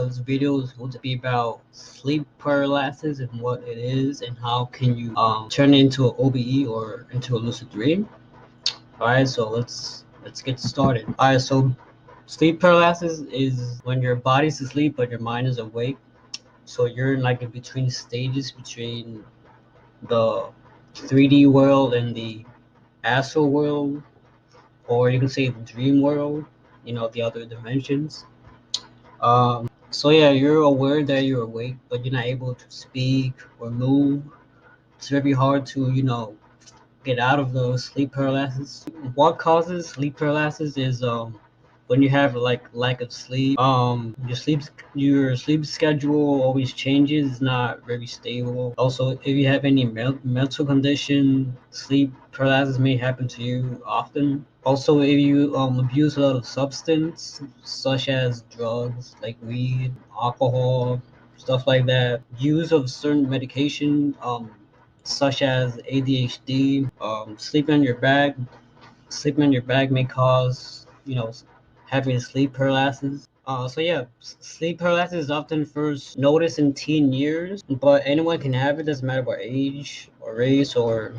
This video is going to be about sleep paralysis and what it is and how can you turn it into an OBE or into a lucid dream. Alright, so let's get started. Alright, so sleep paralysis is when your body's asleep but your mind is awake. So you're in like in between stages between the 3D world and the astral world, or you can say the dream world, the other dimensions. So yeah, you're aware that you're awake, but you're not able to speak or move. It's very hard to, get out of the sleep paralysis. What causes sleep paralysis is when you have like lack of sleep. Your sleep schedule always changes. It's not very stable. Also, if you have any mental condition, sleep paralysis may happen to you often. Also, if you abuse a lot of substance such as drugs like weed, alcohol, stuff like that, use of certain medication such as ADHD, sleeping on your back may cause, having sleep paralysis. So yeah, sleep paralysis is often first noticed in teen years, but anyone can have it. Doesn't matter what age or race or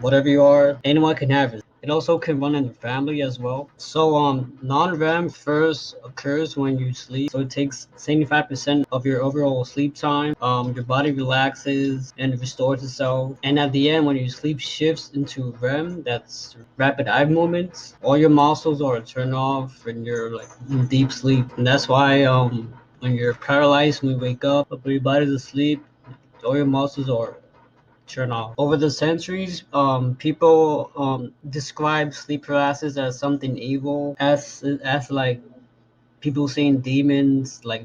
whatever you are, anyone can have it. It also can run in the family as well. So non-REM first occurs when you sleep. So it takes 75% of your overall sleep time. Your body relaxes and restores itself. And at the end, when your sleep shifts into REM, that's rapid eye movements. All your muscles are turned off and you're like in deep sleep. And that's why when you're paralyzed, when you wake up, but your body's asleep, all your muscles are turn off. Over the centuries, people describe sleep paralysis as something evil, as like people seeing demons, like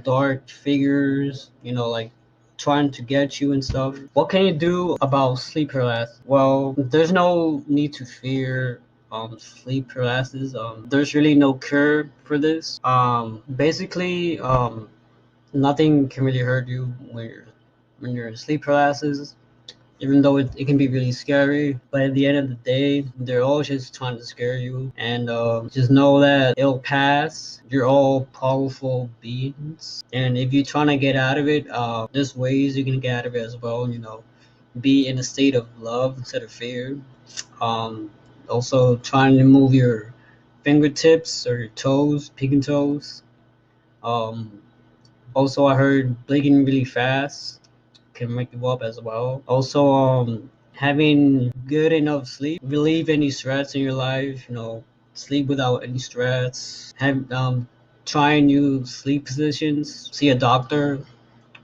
dark figures, like trying to get you and stuff. What can you do about sleep paralysis? Well, there's no need to fear sleep paralysis. There's really no cure for this. Basically, nothing can really hurt you when you're in sleep paralysis, even though it can be really scary. But at the end of the day, they're all just trying to scare you. And just know that it'll pass. You're all powerful beings. And if you're trying to get out of it, there's ways you can get out of it as well. Be in a state of love instead of fear. Also, trying to move your fingertips or your toes, pinky toes. Um, Also, I heard blinking really fast can make you up as well. Also, having good enough sleep, relieve any stress in your life. Sleep without any stress. Try new sleep positions. See a doctor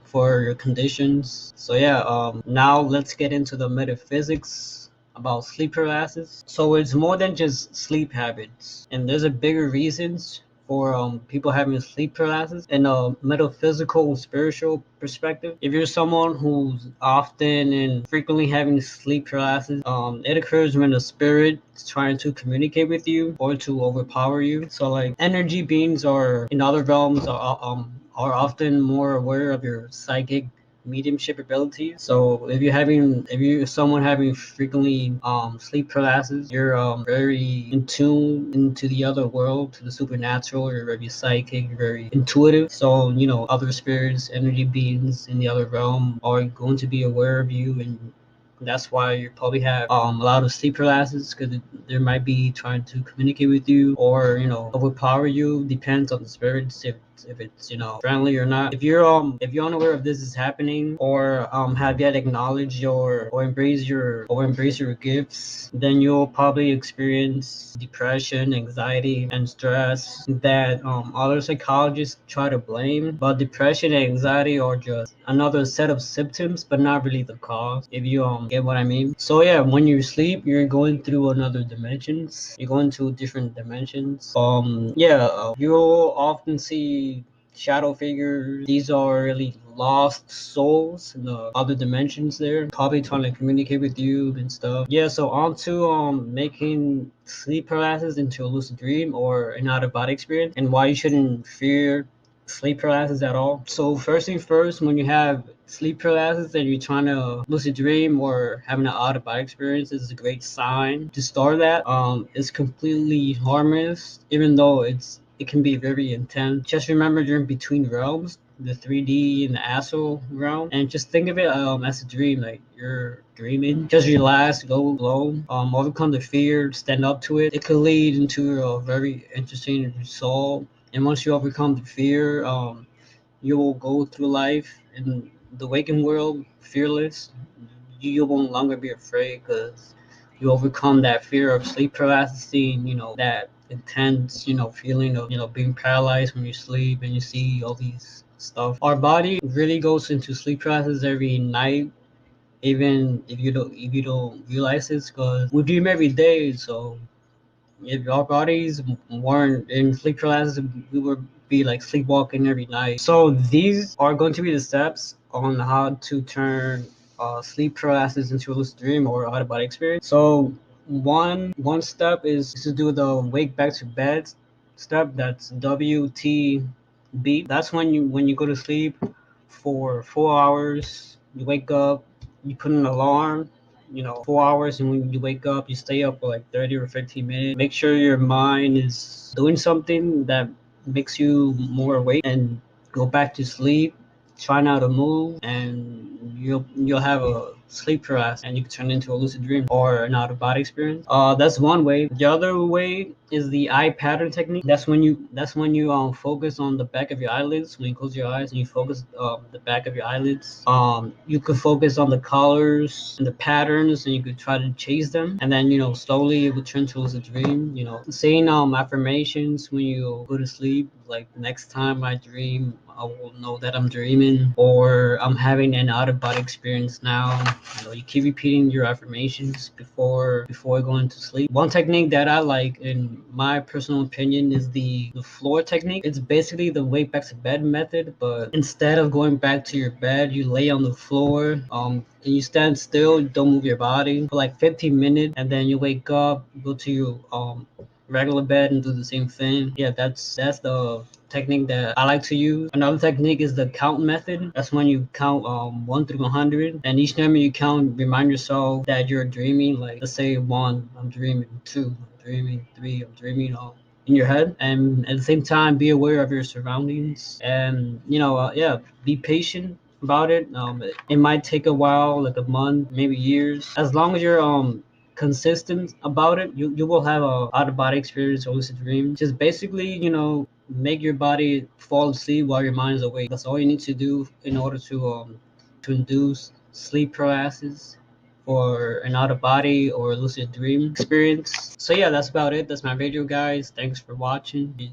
for your conditions. So yeah, now let's get into the metaphysics about sleep paralysis. So it's more than just sleep habits, and there's a bigger reasons for people having sleep paralysis in a metaphysical spiritual perspective. If you're someone who's often and frequently having sleep paralysis, it occurs when the spirit is trying to communicate with you or to overpower you. So like energy beings or in other realms are often more aware of your psychic mediumship abilities. So if you're someone having frequently sleep paralysis, you're very in tune into the other world, to the supernatural. You're very psychic, you're very intuitive. So other spirits, energy beings in the other realm are going to be aware of you, and that's why you probably have a lot of sleep paralysis, because they might be trying to communicate with you or overpower you. Depends on the spirits if it's friendly or not. If you're unaware of this is happening, or have yet acknowledged your or embrace your gifts, then you'll probably experience depression, anxiety, and stress that other psychologists try to blame. But depression and anxiety are just another set of symptoms, but not really the cause, if you get what I mean. So yeah, when you sleep, you're going through another dimensions. You're going to different dimensions. You'll often see shadow figures. These are really lost souls in the other dimensions there, probably trying to communicate with you and stuff. Yeah, so on to making sleep paralysis into a lucid dream or an out of body experience, and why you shouldn't fear sleep paralysis at all. So first thing first, when you have sleep paralysis and you're trying to lucid dream or having an out of body experience, is a great sign to start that. It's completely harmless, even though it can be very intense. Just remember you're in between realms, the 3D and the astral realm, and just think of it as a dream, like you're dreaming. Just relax, go low, overcome the fear, stand up to it. It could lead into a very interesting result. And once you overcome the fear, you will go through life in the waking world fearless. You will no longer be afraid because you overcome that fear of sleep paralysis, that intense, feeling of, being paralyzed when you sleep and you see all these stuff. Our body really goes into sleep paralysis every night, even if you don't realize this, because we dream every day. So if our bodies weren't in sleep paralysis, we would be like sleepwalking every night. So these are going to be the steps on how to turn sleep paralysis into a lucid dream or out of body experience. So one step is to do the wake back to bed step. That's WTB. That's when you go to sleep for 4 hours. You wake up, you put an alarm, 4 hours, and when you wake up you stay up for like 30 or 15 minutes. Make sure your mind is doing something that makes you more awake, and go back to sleep. Try not to move, and you'll have a sleep paralysis, and you can turn it into a lucid dream or an out of body experience. That's one way. The other way is the eye pattern technique. That's when you focus on the back of your eyelids. When you close your eyes and you focus the back of your eyelids, you could focus on the colors and the patterns, and you could try to chase them, and then slowly it would turn to a lucid dream. Saying affirmations when you go to sleep, like next time I dream, I will know that I'm dreaming, or I'm having an out of body experience now. You keep repeating your affirmations before going to sleep. One technique that I like, in my personal opinion, is the floor technique. It's basically the wake back to bed method, but instead of going back to your bed, you lay on the floor, and you stand still. You don't move your body for like 15 minutes, and then you wake up, go to your regular bed, and do the same thing. Yeah, that's the technique that I like to use. Another technique is the count method. That's when you count 1 through 100, and each time you count, remind yourself that you're dreaming. Like, let's say 1, I'm dreaming. 2, I'm dreaming. 3, I'm dreaming. In your head, and at the same time be aware of your surroundings, and yeah, be patient about it. It might take a while, like a month, maybe years. As long as you're consistent about it, you will have a out of body experience or lucid dream. Just basically, make your body fall asleep while your mind is awake. That's all you need to do in order to induce sleep paralysis for an out of body or lucid dream experience. So yeah, that's about it. That's my video, guys. Thanks for watching. Peace.